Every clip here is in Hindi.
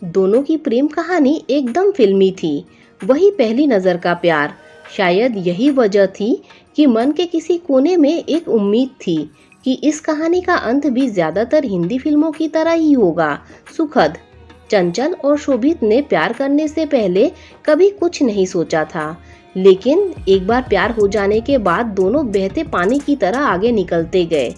दोनों की प्रेम कहानी एकदम फिल्मी थी। वही पहली नज़र का प्यार। शायद यही वजह थी कि मन के किसी कोने में एक उम्मीद थी कि इस कहानी का अंत भी ज़्यादातर हिंदी फिल्मों की तरह ही होगा, सुखद। चंचल और शोभित ने प्यार करने से पहले कभी कुछ नहीं सोचा था, लेकिन एक बार प्यार हो जाने के बाद दोनों बहते पानी की तरह आगे निकलते गए।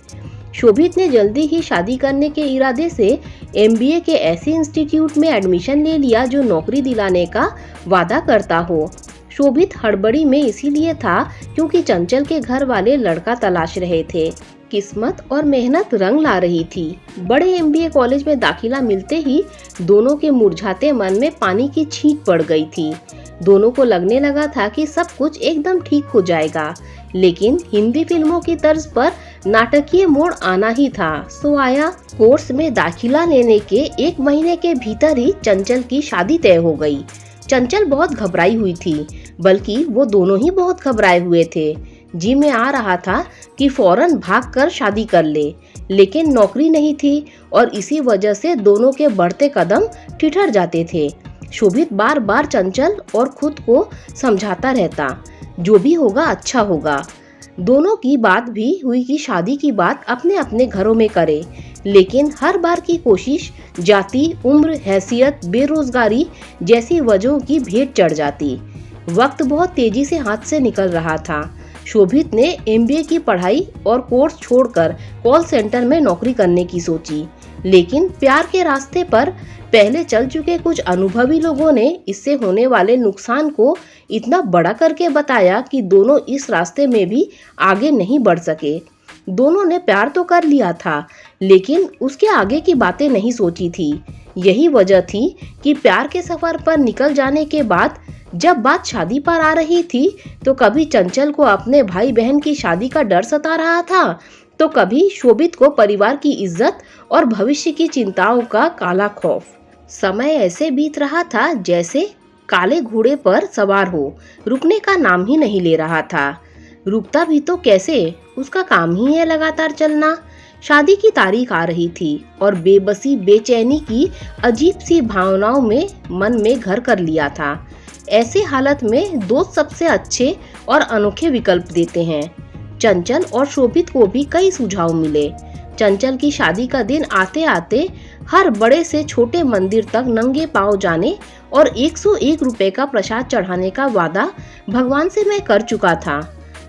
शोभित ने जल्दी ही शादी करने के इरादे से एमबीए के ऐसे इंस्टीट्यूट में एडमिशन ले लिया जो नौकरी दिलाने का वादा करता हो। शोभित हड़बड़ी में इसीलिए था क्योंकि चंचल के घर वाले लड़का तलाश रहे थे। किस्मत और मेहनत रंग ला रही थी। बड़े एमबीए कॉलेज में दाखिला मिलते ही दोनों के मुरझाते मन में पानी की छींट पड़ गई थी। दोनों को लगने लगा था कि सब कुछ एकदम ठीक हो जाएगा, लेकिन हिंदी फिल्मों की तर्ज पर नाटकीय मोड़ आना ही था सो आया। कोर्स में दाखिला लेने के 1 महीने के भीतर ही चंचल की शादी तय हो गई। चंचल बहुत घबराई हुई थी, बल्कि वो दोनों ही बहुत घबराए हुए थे। जी में आ रहा था कि फौरन भागकर शादी कर ले, लेकिन नौकरी नहीं थी और इसी वजह से दोनों के बढ़ते कदम ठिठुर जाते थे। शोभित बार बार चंचल और खुद को समझाता रहता, जो भी होगा अच्छा होगा। दोनों की बात भी हुई कि शादी की बात अपने अपने घरों में करे, लेकिन हर बार की कोशिश जाति, उम्र, हैसियत, बेरोजगारी जैसी वजहों की भेंट चढ़ जाती। वक्त बहुत तेजी से हाथ से निकल रहा था। शोभित ने एमबीए की पढ़ाई और कोर्स छोड़कर कॉल सेंटर में नौकरी करने की सोची, लेकिन प्यार के रास्ते पर पहले चल चुके कुछ अनुभवी लोगों ने इससे होने वाले नुकसान को इतना बड़ा करके बताया कि दोनों इस रास्ते में भी आगे नहीं बढ़ सके। दोनों ने प्यार तो कर लिया था, लेकिन उसके आगे की बातें नहीं सोची थी। यही वजह थी कि प्यार के सफर पर निकल जाने के बाद जब बात शादी पर आ रही थी, तो कभी चंचल को अपने भाई बहन की शादी का डर सता रहा था, तो कभी शोभित को परिवार की इज्जत और भविष्य की चिंताओं का काला खौफ। समय ऐसे बीत रहा था जैसे काले घोड़े पर सवार हो, रुकने का नाम ही नहीं ले रहा था। रुकता भी तो कैसे, उसका काम ही है लगातार चलना। शादी की तारीख आ रही थी और बेबसी, बेचैनी की अजीब सी भावनाओं में मन में घर कर लिया था। ऐसे हालत में दोस्त सबसे अच्छे और अनोखे विकल्प देते हैं। चंचल और शोभित को भी कई सुझाव मिले। चंचल की शादी का दिन आते आते हर बड़े से छोटे मंदिर तक नंगे पांव जाने और 101 रुपए का प्रसाद चढ़ाने का वादा भगवान से मैं कर चुका था,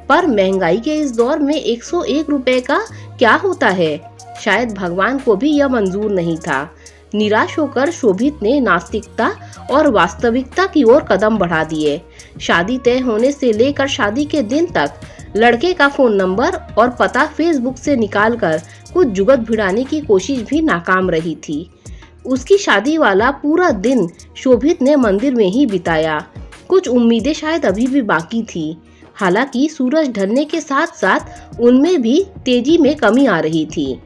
पर महंगाई के इस दौर में 101 रुपए का क्या होता है, शायद भगवान को भी यह मंजूर नहीं था। निराश होकर शोभित ने नास्तिकता और वास्तविकता की ओर कदम बढ़ा दिए। शादी तय होने से लेकर शादी के दिन तक लड़के का फोन नंबर और पता फेसबुक से निकालकर कुछ जुगत भिड़ाने की कोशिश भी नाकाम रही थी। उसकी शादी वाला पूरा दिन शोभित ने मंदिर में ही बिताया। कुछ उम्मीदें शायद अभी भी बाकी थी, हालांकि सूरज ढलने के साथ साथ उनमें भी तेजी में कमी आ रही थी।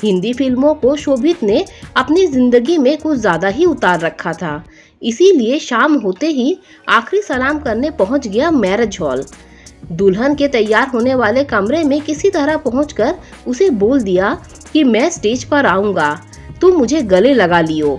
हिंदी फिल्मों को शोभित ने अपनी जिंदगी में कुछ ज्यादा ही उतार रखा था, इसीलिए शाम होते ही आखिरी सलाम करने पहुंच गया मैरिज हॉल। दुल्हन के तैयार होने वाले कमरे में किसी तरह पहुंचकर उसे बोल दिया कि मैं स्टेज पर आऊंगा, तुम मुझे गले लगा लियो।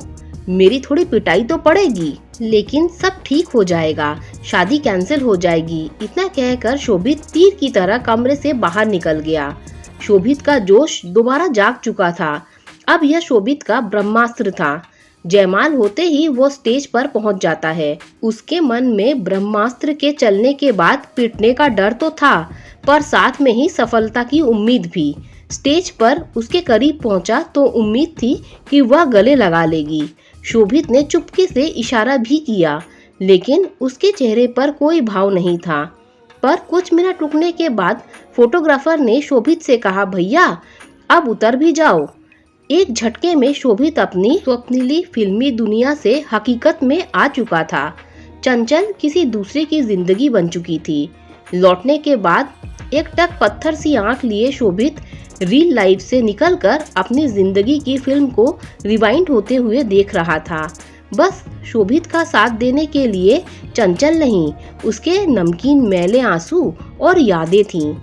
मेरी थोड़ी पिटाई तो पड़ेगी, लेकिन सब ठीक हो जाएगा, शादी कैंसिल हो जाएगी। इतना कहकर शोभित तीर की तरह कमरे से बाहर निकल गया। शोभित का जोश दोबारा जाग चुका था। अब यह शोभित का ब्रह्मास्त्र था। जयमाल होते ही वो स्टेज पर पहुंच जाता है। उसके मन में ब्रह्मास्त्र के चलने के बाद पिटने का डर तो था, पर साथ में ही सफलता की उम्मीद भी। स्टेज पर उसके करीब पहुंचा तो उम्मीद थी कि वह गले लगा लेगी। शोभित ने चुपके से इशारा भी किया, लेकिन उसके चेहरे पर कोई भाव नहीं था। पर कुछ मिनट रुकने के बाद फोटोग्राफर ने शोभित से कहा, भैया अब उतर भी जाओ। एक झटके में शोभित अपनी स्वप्निली फिल्मी दुनिया से हकीकत में आ चुका था। चंचल किसी दूसरे की जिंदगी बन चुकी थी। लौटने के बाद एक टक पत्थर सी आंख लिए शोभित रियल लाइफ से निकलकर अपनी जिंदगी की फिल्म को रिवाइंड होते हुए देख रहा था। बस शोभित का साथ देने के लिए चंचल नहीं, उसके नमकीन मैले आंसू और यादें थीं।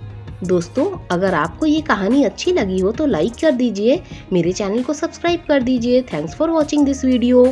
दोस्तों, अगर आपको ये कहानी अच्छी लगी हो तो लाइक कर दीजिए, मेरे चैनल को सब्सक्राइब कर दीजिए। Thanks for watching this video.